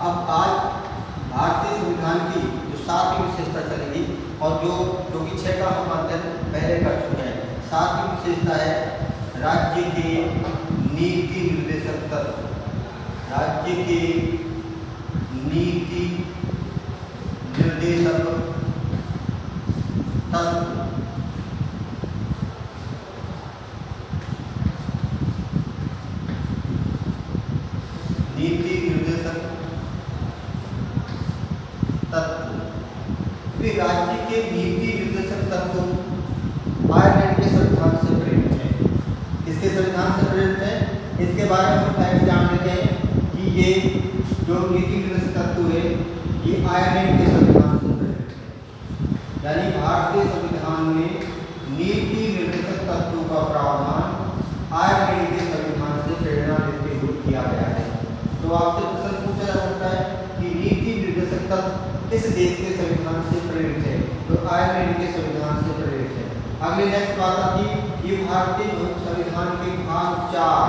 अब आज भारतीय संविधान की जो 7वीं विशेषता चलेगी और जो कि 6 का हम अध्ययन पहले कर चुके हैं। 7वीं विशेषता है राज्य के नीति निर्देशक तत्व। राज्य के नीति निर्देशक तत्व। नीति निर्देशक तत्व। राज्य के नीति निर्देशक तत्व आयरलैंड के संविधान से प्रेरित है। किसके संविधान से प्रेरित है? इसके बारे में हम फैक्ट जान लेते हैं कि ये जो नीति निर्देशक तत्व है ये आयरलैंड के संविधान से प्रेरित है। यानी भारतीय संविधान में नीति निर्देशक तत्वों का प्रावधान आयरलैंड के संविधान से प्रेरणा लेते हुए किया गया है। तो आपसे प्रश्न पूछा जा सकता है कि नीति निर्देशक तत्व किस देश के संविधान से प्रेरित है? तो आयरलैंड के संविधान से प्रेरित है। अगली नेक्स्ट बात आती है ये भारतीय संविधान के भाग 4,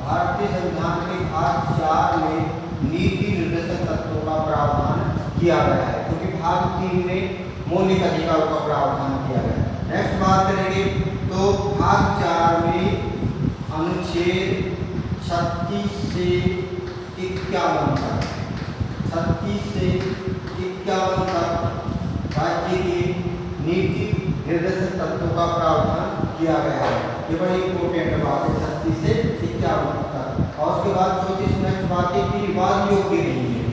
भारतीय संविधान के भाग 4 में नीति निर्देशक तत्वों का प्रावधान किया गया है, क्योंकि भाग 3 में मौलिक अधिकारों का प्रावधान किया गया है। नेक्स्ट बात करेंगे तो भाग 4 में अनुच्छेद 36 से 51 तक, 36 से 51 तक राज्य के नीति निर्देशक तत्वों का प्रावधान किया गया है। ये बड़ी इंपॉर्टेंट बात है, 36 से 51 तक। और उसके बाद 34 नेक्स्ट बात है कि वाद योग्य नहीं है,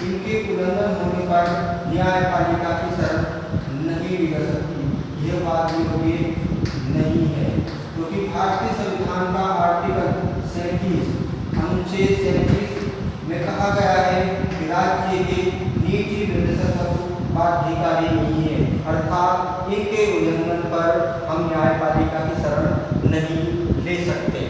इनके उल्लंघन होने पर न्यायपालिका की शरण नहीं ली जा सकती। यह वाद योग्य नहीं है, क्योंकि भारतीय संविधान का आर्टिकल 37 अनुच्छेद 37 में कहा गया है कि राज्य के नीति निर्देशक तत्व बाध्यकारी नहीं है, अर्थात इनके उल्लंघन पर हम न्यायपालिका की शरण नहीं ले सकते।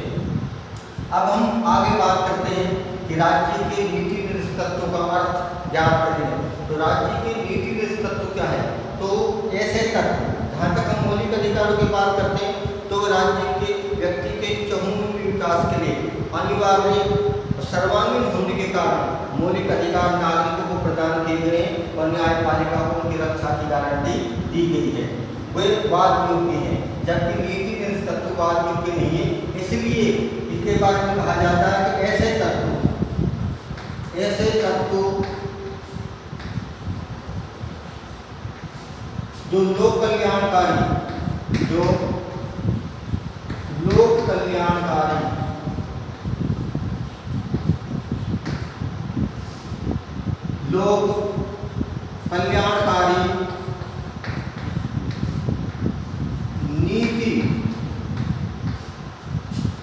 अब हम आगे बात करते हैं कि राज्य के नीति निर्देशक तत्वों का अर्थ ज्ञात करें। तो राज्य के नीति निर्देशक तत्व क्या है? तो ऐसे तत्व, जहाँ तक हम मौलिक अधिकारों की बात करते हैं तो राज्य के व्यक्ति के चहुमुखी विकास के लिए अनिवार्य सर्वांगीण होने के कारण मौलिक अधिकार नागरिकों को प्रदान किए गए और न्यायपालिका को उनकी रक्षा की गारंटी दी गई है, वे वाद योग्य हैं, जबकि नीति निर्देशक तत्व वाद योग्य नहीं है। इसलिए इसके बारे में कहा जाता है कि ऐसे तत्व जो लोक कल्याणकारी, लोक कल्याणकारी नीति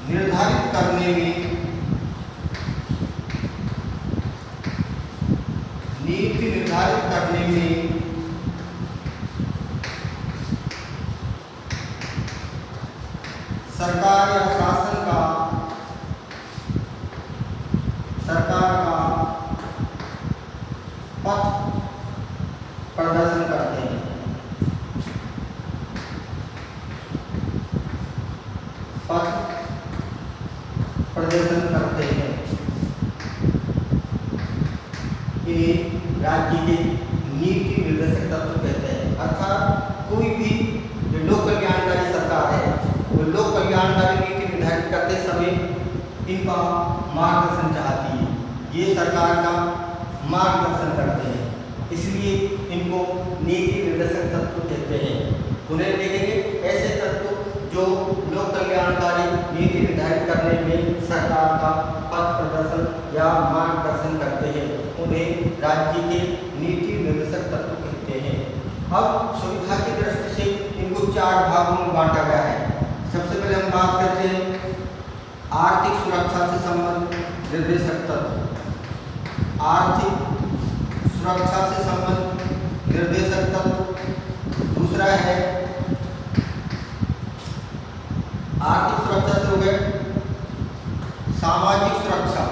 निर्धारित करने में सरकार या शासन का पथ प्रदर्शन करते हैं। इन्हें राज्य के नीति निर्देशक तत्व कहते हैं। अर्थात कोई भी जो लोक कल्याणकारी सरकार है वो लोक कल्याणकारी नीति निर्धारित करते समय इनका मार्गदर्शन चाहती है, ये सरकार का मार्गदर्शन करते हैं, इसलिए इनको नीति निर्देशक तत्व कहते हैं। उन्हें देखेंगे ऐसे तत्व जो लोक कल्याणकारी नीति निर्धारित करने में सरकार का पथ प्रदर्शन या मार्गदर्शन करते हैं, उन्हें राज्य के नीति निर्देशक तत्व कहते हैं। अब सुविधा की दृष्टि से इनको 4 भागों में बांटा गया है। सबसे पहले हम बात करते हैं आर्थिक सुरक्षा से संबंधित निर्देशक तत्व। आर्थिक सुरक्षा से संबंधित निर्देशक तत्व। दूसरा है आर्थिक सुरक्षा से हो गए सामाजिक सुरक्षा,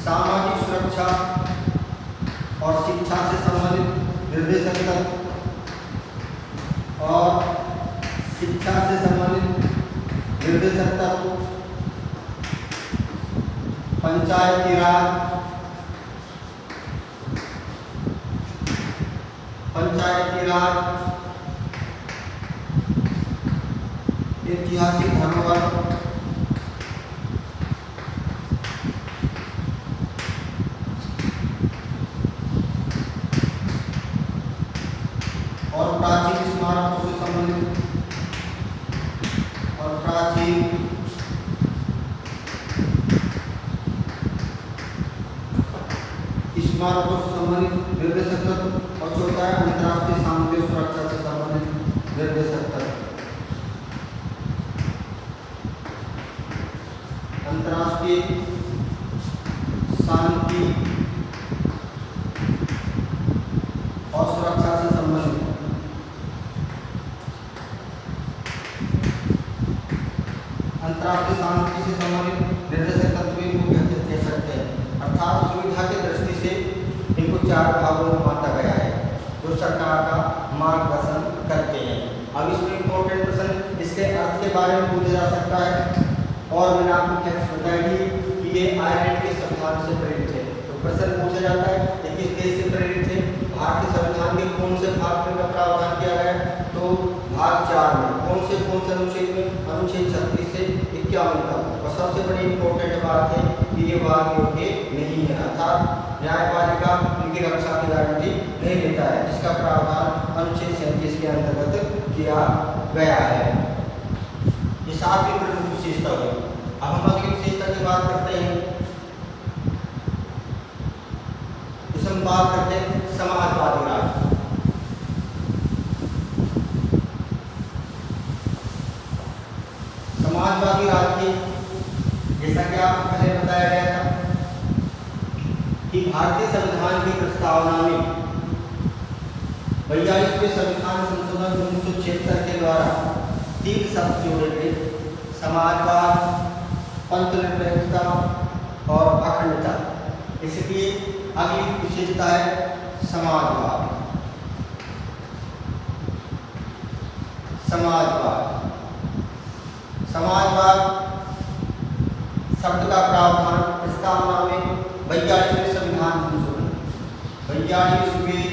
सामाजिक सुरक्षा और शिक्षा से संबंधित निर्देशक तत्व और शिक्षा से संबंधित निर्देशक तत्व। पंचायती राज, पंचायती राज, ऐतिहासिक धरोहर, और प्राचीन स्मारकों से संबंधित, और प्राचीन स्मारकों से संबंधित निर्देशक तत्व, और चौथा है अंतर्राष्ट्रीय शांति और सुरक्षा से संबंधित निर्देशक तत्व। अंतर्राष्ट्रीय शांति और सुरक्षा से संबंधित, अंतर्राष्ट्रीय शांति से संबंधित निर्देशक तत्व इनको कह सकते हैं। अर्थात सुविधा की दृष्टि से इनको 4 भागों में बांटा गया है जो सरकार का मार्गदर्शन करते हैं। अब इसमें इंपॉर्टेंट प्रश्न इसके अर्थ के बारे में पूछा जा सकता है, और मैंने आपको क्या बताया कि ये आयरलैंड के संविधान से प्रेरित है। तो प्रश्न पूछा जाता है कि किस देश से प्रेरित है, भारतीय संविधान के कौन से भाग में का प्रावधान किया गया है, तो भाग 4 में। कौन से अनुच्छेद में, अनुच्छेद 36 से 51 तक। और सबसे बड़ी इंपॉर्टेंट बात है कि ये वाद योग्य नहीं है, अर्थात न्यायपालिका इनकी रक्षा की गारंटी नहीं देता है, जिसका प्रावधान अनुच्छेद 37 के अंतर्गत किया गया है। ये 7वीं प्रमुख विशेषता हुई। अब हम अगली विशेषता की बात करते हैं। इसमें बात करते हैं समाजवादी राज। समाजवादी राज की, जैसा कि आपको पहले बताया गया था कि भारतीय संविधान की प्रस्तावना में 42वें संविधान संशोधन 1976 के द्वारा 3 शब्द जोड़े गए: समाजवाद, पंथनिरपेक्षता और अखंडता। इसलिए अगली विशेषता है समाजवाद। समाजवाद, समाजवाद शब्द का प्रावधान प्रस्तावना में 42वें संविधान संशोधन, 42वें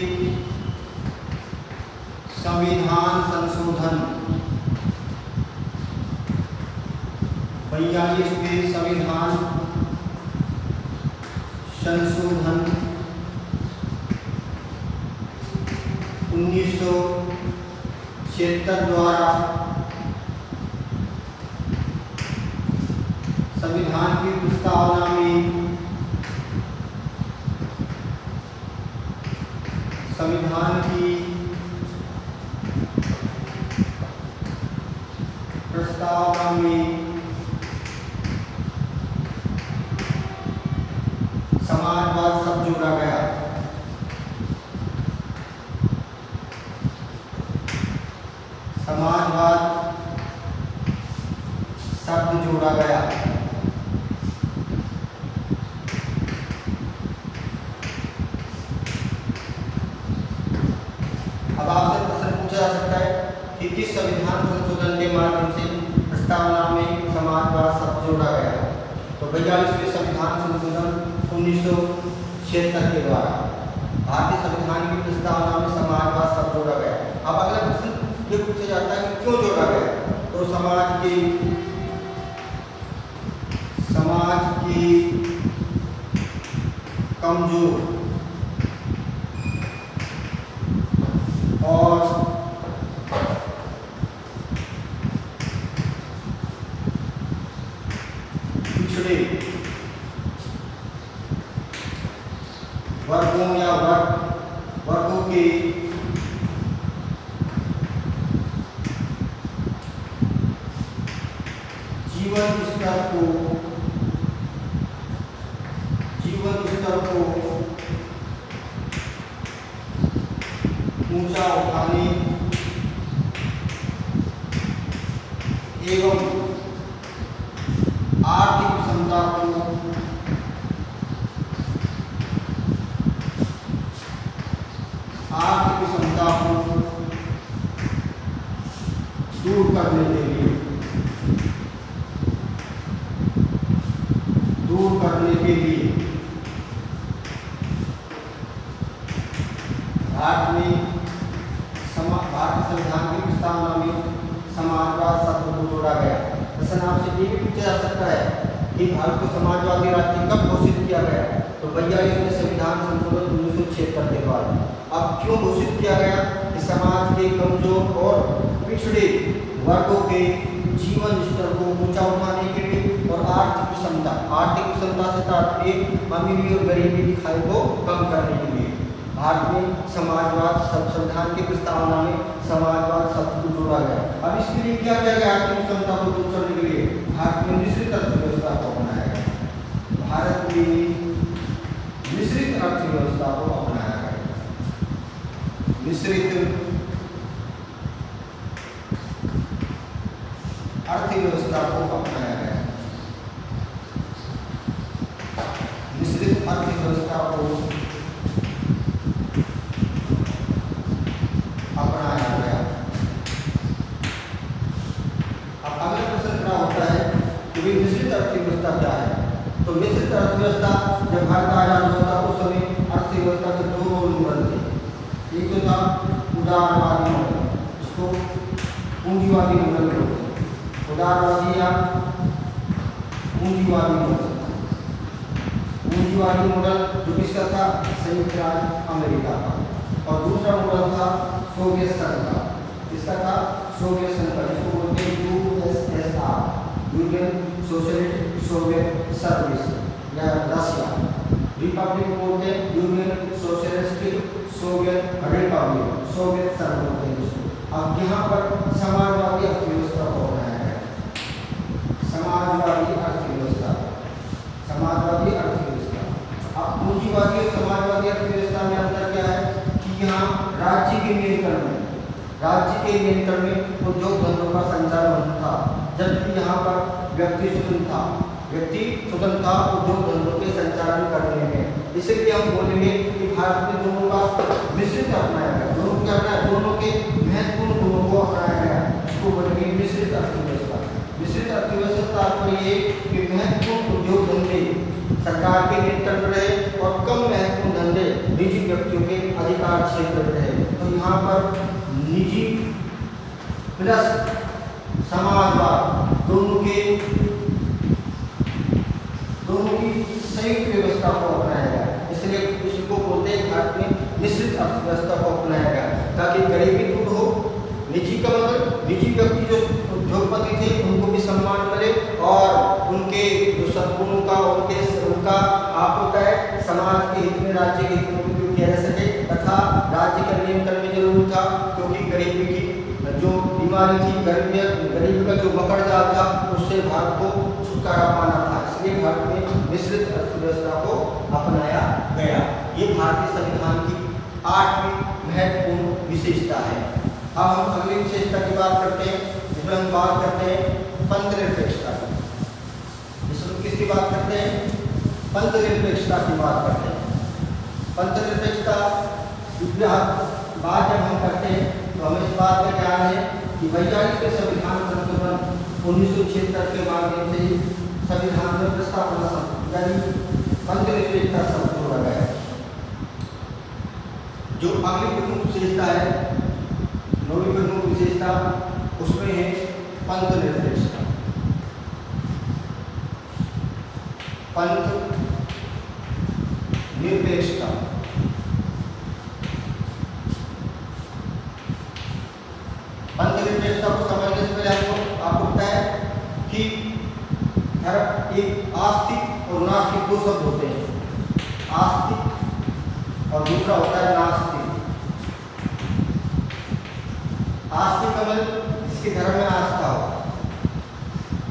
संविधान संशोधन, 42वें संविधान संशोधन 1976 द्वारा संविधान की प्रस्तावना में संविधान की प्रस्तावना में समाजवाद शब्द जोड़ा गया। समाजवाद शब्द जोड़ा गया। अब आपसे प्रश्न पूछा जा सकता है कि किस संविधान संशोधन के माध्यम से प्रस्तावना में समाजवाद शब्द जोड़ा गया? तो 42वें संविधान संशोधन 1976 के द्वारा भारतीय संविधान की प्रस्तावना में समाजवाद शब्द जोड़ा गया। अब अगला प्रश्न ये पूछा जाता है कि क्यों जोड़ा गया? तो समाज की कमजोर और पिछड़े वर्गों या वर्गों के जीवन स्तर को ऊंचा उठाने एवं आर्थिक क्षमता को दूर करने के लिए दूर करने के लिए भारतीय संविधान की प्रस्तावना में समाजवाद शब्द को जोड़ा गया। प्रश्न आपसे ये भी पूछा जा सकता है कि भारत को समाजवादी राज्य कब घोषित किया गया? तो 42वें संविधान संशोधन 1976 के बाद। अब क्यों घोषित किया गया? कि समाज के कमजोर और पिछड़े वर्गों के जीवन स्तर को ऊंचा उठाने के लिए और आर्थिक विषमता से तात्पर्य अमीरी और गरीबी की खाई को कम करने के लिए भारत में समाजवाद संविधान की प्रस्तावना में समाजवाद शब्द को जोड़ा गया। अब इसके लिए क्या किया गया? आर्थिक विषमता को दूर करने के लिए भारत में मिश्रित अर्थव्यवस्था को अपनाया गया। भारत में मिश्रित अर्थव्यवस्था को अपनाया गया। मिश्रित अर्थव्यवस्था को अपनाया गया। मिश्रित अर्थव्यवस्था को अपनाया गया। अब अगला प्रश्न क्या होता है कि मिश्रित अर्थव्यवस्था क्या है? तो मिश्रित अर्थव्यवस्था जब भारत आजाद हुआ था उस समय अर्थव्यवस्था के दो मॉडल थे। एक तो था उदारवादी मॉडल, इसको पूंजीवादी मॉडल बोलते हैं। उदारवादी या पूंजीवादी मॉडल। पूंजीवादी मॉडल जो किसका था? संयुक्त राज्य अमेरिका का। और दूसरा मॉडल था सोवियत संघ का। इसका था सोवियत संघ का, जिसको बोलते हैं USSR, union socialist Soviet service या रशिया। रिपब्लिक बोलते हैं union socialistic Soviet Republic, Soviet संघ बोलते हैं इसको। अब यहाँ पर समाजवादी अर्थव्यवस्था को अपनाया गया। समाजवादी अर्थव्यवस्था, समाजवादी अर्थव्यवस्था। अब पूंजीवादी और समाजवादी अर्थव्यवस्था में अंतर क्या है कि यहाँ राज्य के नियंत्रण में उद्योग धंधों का संचालन था, जबकि यहाँ पर व्यक्ति स्वतंत्र था उद्योग धंधों के संचालन करने में। इसलिए हम बोलेंगे कि भारत में दोनों का मिश्रित अपनाया गया। दोनों के महत्वपूर्ण गुणों को अपनाया गया, इसको बोलेंगे मिश्रित अर्थव्यवस्था। मिश्रित अर्थव्यवस्था पर ये कि महत्वपूर्ण उद्योग धंधे सरकार के नियंत्रण में रहे और कम महत्वपूर्ण धंधे निजी व्यक्तियों के अधिकार क्षेत्र में रहे। तो यहाँ पर निजी प्लस समाजवाद दोनों की संयुक्त व्यवस्था को अपनाया गया। इसलिए इसको बोलते हैं भारत में मिश्रित अर्थव्यवस्था को अपनाया गया, ताकि गरीबी दूर हो, निजी का मतलब निजी व्यक्ति जो उद्योगपति थे उनको भी सम्मान मिले और उनके जो सद्गुणों का उनका आप होता है समाज के हित में, राज्य के हित में उपयोग किया जा सके। तथा राज्य का नियंत्रण में जरूर था, क्योंकि गरीबी की जो बीमारी थी, गरीबी का जो मकड़ जाल था, उससे भारत को छुटकारा पाना था। इसलिए भारत में मिश्रित अर्थव्यवस्था को अपनाया गया। ये भारतीय संविधान की 8वीं महत्वपूर्ण विशेषता है। अब हम अगली विशेषता की बात करते हैं, जिसमें हम बात करते हैं पंथ निरपेक्षता की। इसमें किसकी बात करते हैं? पंथ निरपेक्षता की बात करते हैं। पंथ निरपेक्षता बात जब हम करते हैं तो हमें इस बात का ध्यान है कि 42वें संविधान संशोधन 1976 के माध्यम से संविधान में प्रस्तावना यानी पंथ निरपेक्षता शब्द जोड़ा गया है। जो अगली प्रमुख विशेषता है, 9वीं प्रमुख विशेषता, उसमें है पंथ निरपेक्षता। पंथ निरपेक्षता पंथ निरपेक्षता को समझने से पहले आपको पता है कि धर्म एक आस्तिक और नास्तिक दो शब्द होते हैं। आस्तिक और दूसरा होता है नास्तिक। आस्तिक का मतलब जिसके धर्म में आस्था हो,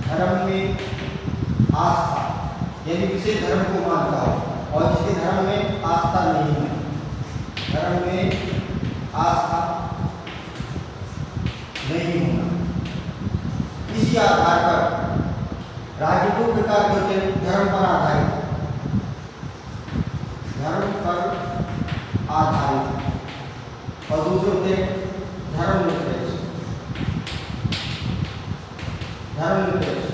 धर्म में आस्था यानी किसी धर्म को मानता हो, और जिसके धर्म में आस्था नहीं है, धर्म में आस्था नहीं होना। इसी आधार पर राज्य दो प्रकार के होते हैं, धर्म पर आधारित, धर्म पर आधारित, और दूसरे होते हैं धर्म निरपेक्ष। धर्म निरपेक्ष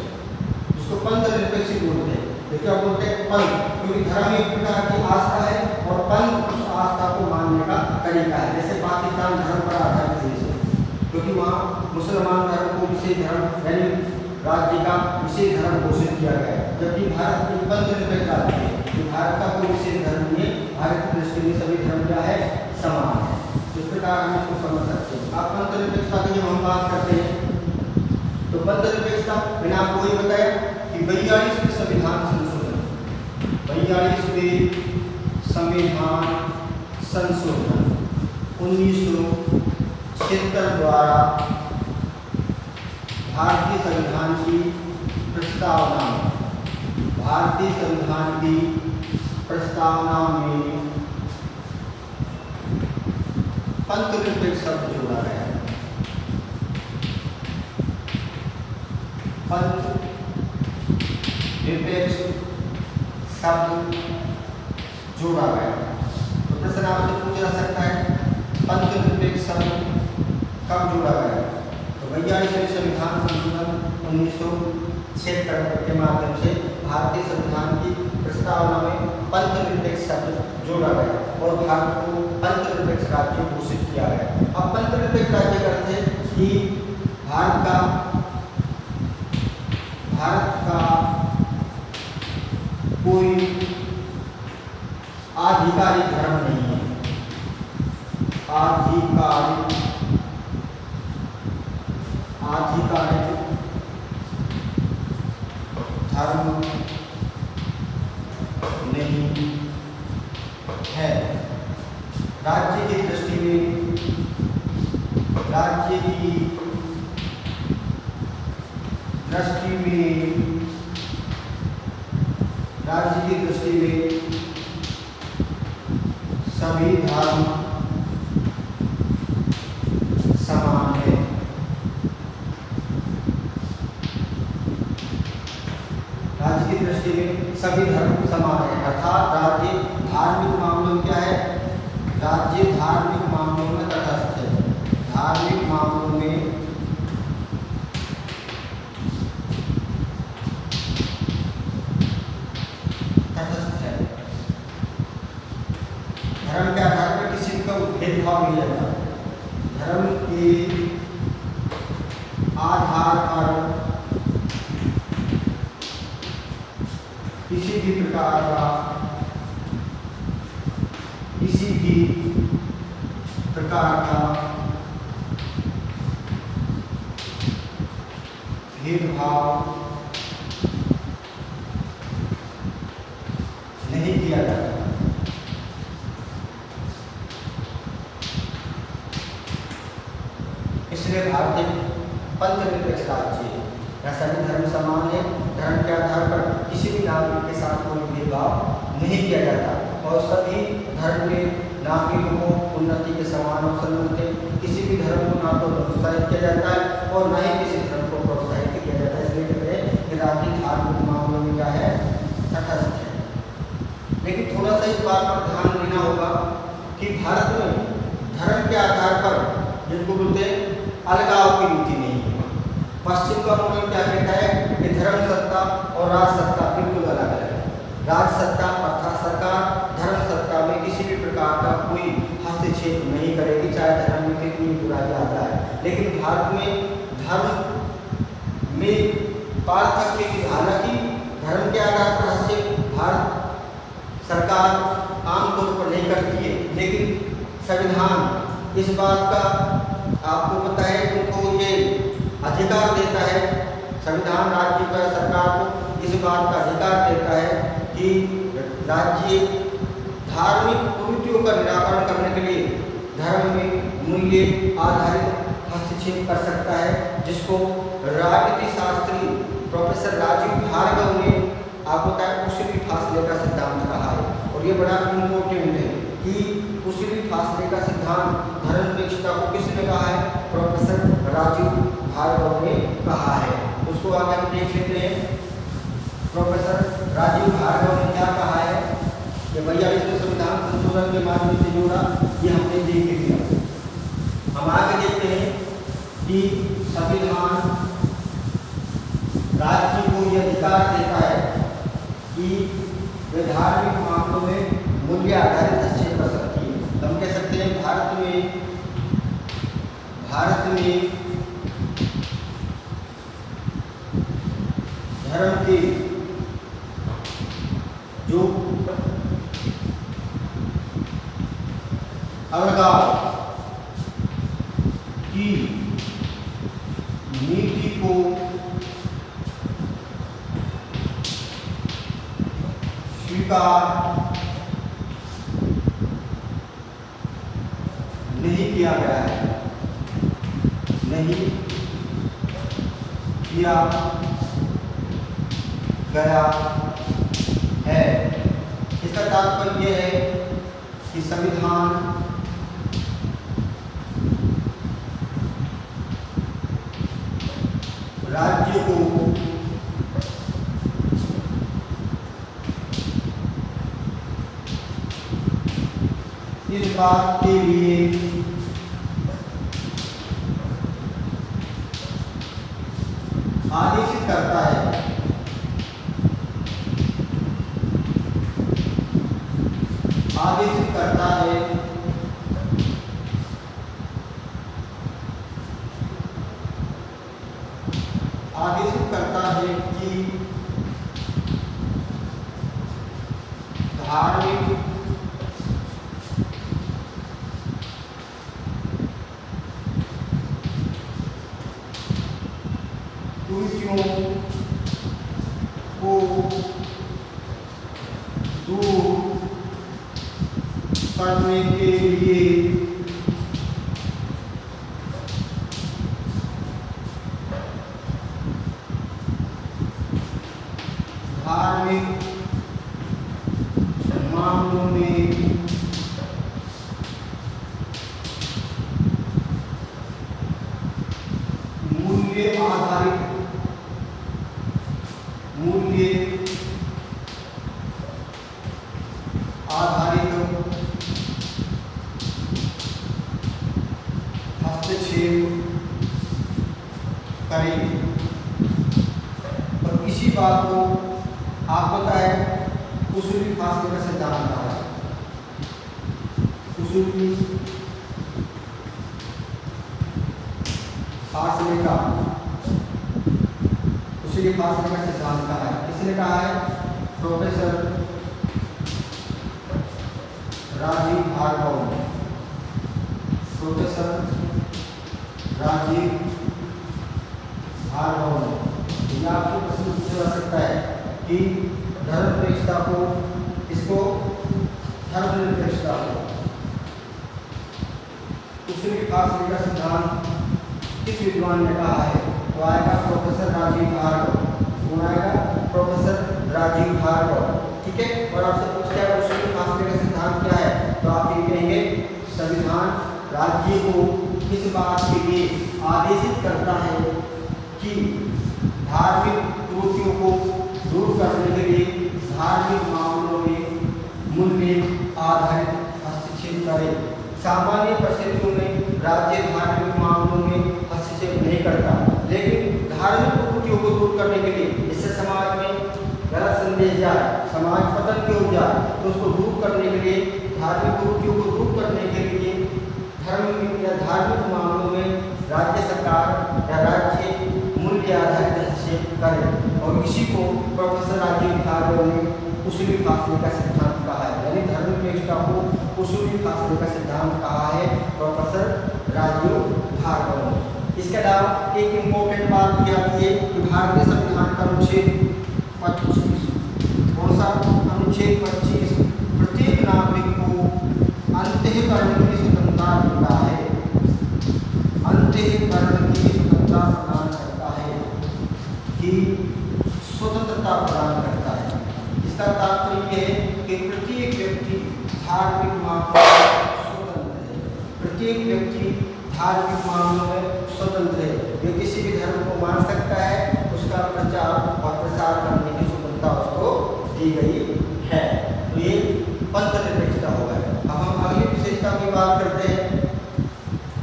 जिसको पंथ निरपेक्ष बोलते हैं। तो क्या बोलते हैं पंथ, क्योंकि धर्म एक प्रकार की आस्था है और पंथ उस आस्था को मानने का तरीका है। जैसे पाकिस्तान धर्म पर आधारित देश है, क्योंकि वहाँ मुसलमान धर्म को विशेष धर्म यानी राज्य का विशेष धर्म घोषित किया गया है, जबकि भारत एक पंथ निरपेक्ष राज्य है, कि भारत का कोई विशेष धर्म नहीं है, भारत की दृष्टि में सभी धर्म क्या है, समान है। इस प्रकार हम इसको समझ सकते हैं। आप पंथ निरपेक्षता की जब हम बात करते हैं तो पंथ निरपेक्षता मैंने आपको वही बताया कि 42वें संविधान संशोधन, 42वें संविधान संशोधन 1976 द्वारा भारतीय संविधान की प्रस्तावना, भारतीय संविधान की प्रस्तावना में पंथ निरपेक्ष शब्द जोड़ा गया है। पंथ निरपेक्ष शब्द जोड़ा गया। तो प्रश्न आपसे पूछा जा सकता है पंथ निरपेक्ष शब्द कब जोड़ा गया? तो 42वें संविधान संशोधन 1976 के माध्यम से भारतीय संविधान की प्रस्तावना में पंथ निरपेक्ष शब्द जोड़ा गया और भारत को पंथ निरपेक्ष राज्य घोषित किया गया। अब पंथ निरपेक्ष राज्य का अर्थ है कि भारत का कोई आधिकारिक धर्म नहीं है, आधिकारिक धर्म नहीं है। राज्य की दृष्टि में, राज्य की दृष्टि में, राज्य की दृष्टि में सभी धर्म समान है। राज्य की दृष्टि में सभी धर्म समान है, अर्थात राज्य धार्मिक मामलों में क्या है, राज्य धार्मिक मामलों में तटस्थ है, धार्मिक मामलों में तटस्थ है। धर्म के आधार पर किसी का भेदभाव नहीं रहता, धर्म के आधार पर किसी भी प्रकार का भेदभाव नहीं किया जाता। इसलिए भारत पंथ निरपेक्ष राज्य है, यहाँ सभी धर्म समान है, धर्म के आधार पर किसी भी नागरिक के साथ कोई भेदभाव नहीं किया जाता और सभी धर्म के नागरिकों को उन्नति के समान अवसर मिलते हैं। किसी भी धर्म को ना तो प्रोत्साहित किया जाता है और न ही किसी धर्म को प्रोत्साहित किया जाता है। इसलिए कहते हैं कि राज्य धार्मिक मामलों में क्या है, तटस्थ है। लेकिन थोड़ा सा इस बात पर ध्यान देना होगा कि भारत में धर्म के आधार पर जिनको बोलते हैं अलगाव की नीति नहीं है। पश्चिम का मॉडल क्या कहता है कि धर्म सत्ता और राज सत्ता बिल्कुल अलग है। राज सत्ता अर्थात सरकार धर्म सत्ता में किसी भी प्रकार का कोई हस्तक्षेप नहीं करेगी, चाहे धर्म में कितनी बुराई आ जाए। लेकिन भारत में धर्म में पार्थक्य की, हालांकि धर्म के आधार पर हस्तक्षेप भारत सरकार आमतौर पर नहीं करती है, लेकिन संविधान इस बात का आपको पता है कि उनको ये अधिकार देता है, संविधान राज्य का सरकार को इस बात का अधिकार देता है कि राज्य धार्मिक कुरीतियों का निराकरण करने के लिए धर्म में मूल्य आधारित हस्तक्षेप कर सकता है, जिसको राजनीति शास्त्री प्रोफेसर राजीव भार्गव ने आपको बताया उसी फासले का सिद्धांत कहा है। और ये बड़ा इम्पोर्टेंट है कि उसी फासले का सिद्धांत धर्मनिरपेक्षता को किसने कहा है, प्रोफेसर राजीव भार्गव ने कहा है। उसको आगे हम देख लेते हैं प्रोफेसर राजीव भार्गव ने क्या कहा है। ये 42वें संविधान संशोधन के माध्यम से जोड़ा, ये हमने देख लिया। हम आगे देखते हैं कि संविधान राज्य को यह अधिकार देता है कि कि वे धार्मिक मामलों में मूल्य आधारित हस्तक्षेप कर सकती है। तो हम कह सकते हैं भारत में धर्म के जो अलगाव की नीति को स्वीकार नहीं किया गया है, नहीं किया गया है। इसका तात्पर्य यह है कि संविधान राज्य को इस बात के लिए आदेशित करता है कि धार्मिक कुरीतियों को दूर करने के लिए धार्मिक मामलों में मूल्य आधारित हस्तक्षेप करें। और इसी बात को आप पता है उसूली फासले का सिद्धांत कहा है। उसूली फासले का सिद्धांत कहा है। किसने कहा है? प्रोफेसर राजीव भार्गव ने। प्रोफेसर राजीव भार्गव ने। यह आपको प्रश्न पूछा जा सकता है कि धर्मनिरपेक्षता को धर्मनिरपेक्षता को उसूली फासले का सिद्धांत किस विद्वान ने कहा है? तो आएगा प्रोफेसर राजीव भार्गव। कौन आएगा? प्रोफेसर राजीव भार्गव। ठीक है। और आपसे पूछता है उसूली फासले का सिद्धांत क्या है? तो आप ये कहेंगे संविधान राज्य को इस बात के लिए आदेशित करता है कि धार्मिक कुरीतियों को दूर करने के लिए धार्मिक मामलों में मूल्य आधारित हस्तक्षेप करे। सामान्य परिस्थितियों में राज्य धार्मिक मामलों में हस्तक्षेप नहीं करता, लेकिन धार्मिक कुरीतियों को दूर करने के लिए, इससे समाज में गलत संदेश जाए, समाज पतन की ओर जाए, तो उसको दूर करने के लिए, धार्मिक कुरीतियों को दूर करने के लिए धर्म या धार्मिक मामलों में राज्य सरकार या राज्य मूल्य आधारित हस्तक्षेप करे। और इसी को प्रोफेसर राजीव भार्गव ने उसूली फासले का सिद्धांत कहा है। यानी धर्मनिरपेक्षता को उसूली फासले का सिद्धांत कहा है प्रोफेसर राजीव भार्गव ने। इसके अलावा एक इम्पोर्टेंट बात यह आती है कि भारतीय संविधान का अनुच्छेद 25, कौन सा? अनुच्छेद 25 प्रत्येक नागरिक को अंतःकरण की स्वतंत्रता देता है। अंतःकरण की स्वतंत्रता प्रदान करता है कि स्वतंत्रता प्रदान करता है। इसका तात्पर्य है कि प्रत्येक व्यक्ति धार्मिक मामलों में स्वतंत्र है। प्रत्येक व्यक्ति धार्मिक मामलों में स्वतंत्र है। वे किसी भी धर्म को मान सकता है, उसका प्रचार और प्रसार करने की स्वतंत्रता उसको दी गई है। तो ये पंथ निरपेक्षता हो गया। अब हम अगली विशेषता की बात करते हैं।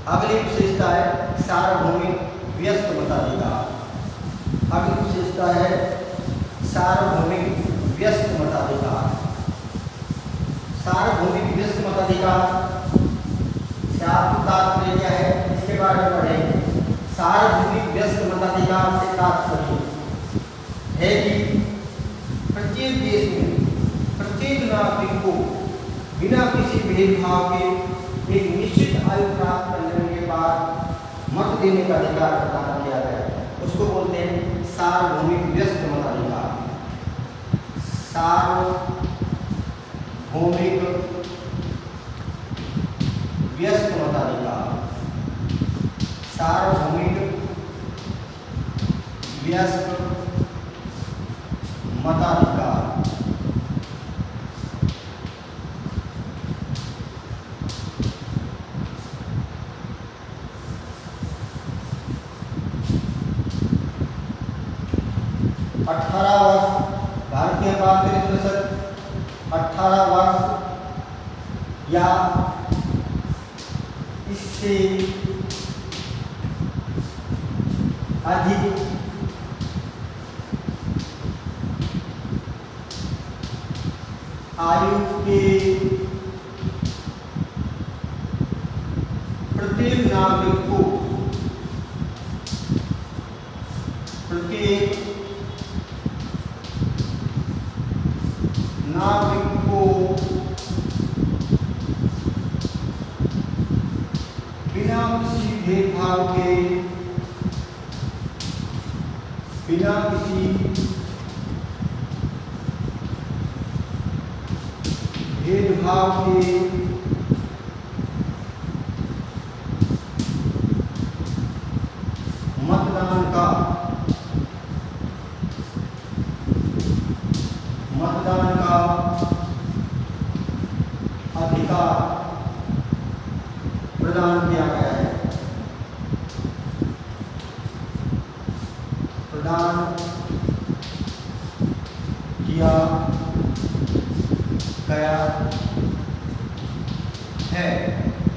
अगली विशेषता है सार्वभौमिक व्यस्त मताधिकार। अगली विशेषता है सार्वभौमिक व्यस्त सार्वभौमिक व्यस्क मताधिकार से आपको तात्पर्य क्या है, इसके बारे में पढ़ेंगे। सार्वभौमिक व्यस्क मताधिकार से तात्पर्य है कि प्रत्येक देश में प्रत्येक नागरिक को बिना किसी भेदभाव के एक निश्चित आयु प्राप्त कर लेने के बाद मत देने का अधिकार प्रदान किया गया है। उसको बोलते हैं सार्वभौमिक व्यस्क मताधिकार। सार्वभौमिक व्यस्क मताधिकार, सार्वभौमिक व्यस्क मताधिकार। भारतीय पात्र प्रतिशत 18 वर्ष या इससे अधिक आयु के प्रत्येक नागरिक को बिना किसी भेदभाव के मतदान का अधिकार प्रदान किया गया है।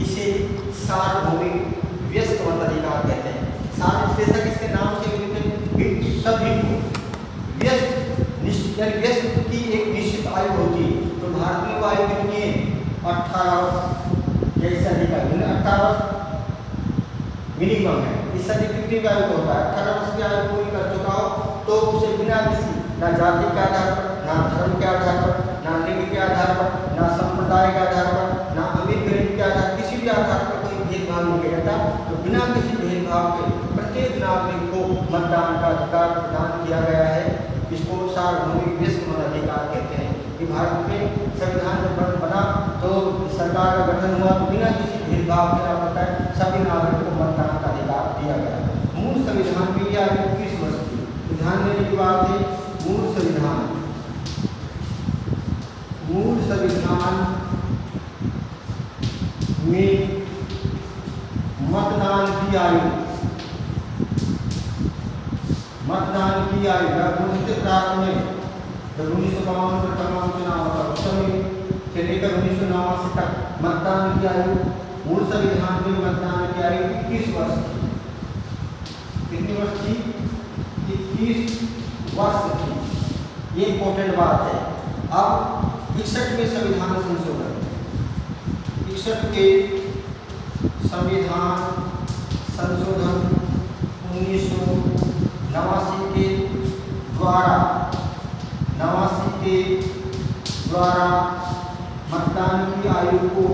इसे सार्वभौमिक व्यस्क मताधिकार कहते हैं। सार्वभौमिक इसके नाम से सभी को व्यस्क की एक निश्चित आयु होती है। तो भारतीय आयु कितनी है? 18 वर्ष, जैसे अधिक आयु 18 वर्ष मिनिमम है। इससे अधिक कितनी आयु होता है? 18 वर्ष की आयु पूरी कर चुका हो तो उसे बिना किसी ना जाति के आधार पर, ना धर्म के आधार पर, ना लिंग के आधार पर, ना संप्रदाय के आधार पर, ना अमीर गरीब के आधार, किसी भी आधार पर कोई भेदभाव नहीं किया जाता। तो बिना किसी भेदभाव के प्रत्येक नागरिक को मतदान का अधिकार प्रदान किया गया है। इसको सार्वभौमिक व्यस्क मताधिकार कहते हैं। कि भारत में संविधान जब बना तो सरकार का गठन हुआ तो बिना किसी भेदभाव के होता है सभी नागरिकों को मतदान का अधिकार दिया गया। मूल संविधान की यह 21 वर्ष की ध्यान देने की बात है। मूल संविधान में मतदान की आयु प्रारंभ में जब 1952 का तमाम चुनाव होता उस समय से लेकर 1989 तक मतदान की आयु मूल संविधान में मतदान की आयु 21 वर्ष थी। कितनी वर्ष थी? 21 वर्ष थी। ये इम्पोर्टेंट बात है। अब 61 में संविधान संशोधन, 61 के संविधान संशोधन 1989 के द्वारा मतदान की आयु को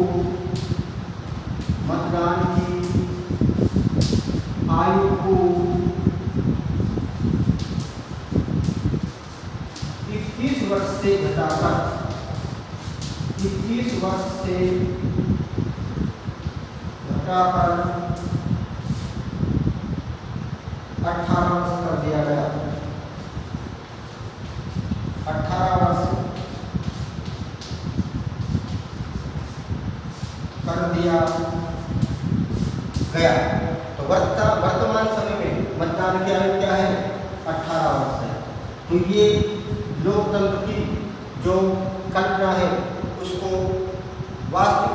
21 वर्ष से घटाकर 18 वर्ष कर दिया गया। 18 वर्ष कर दिया गया। तो वर्तमान समय में मतदान की आयु क्या है? 18 वर्ष है। तो ये लोकतंत्र की जो कल्पना है उसको वास्तविक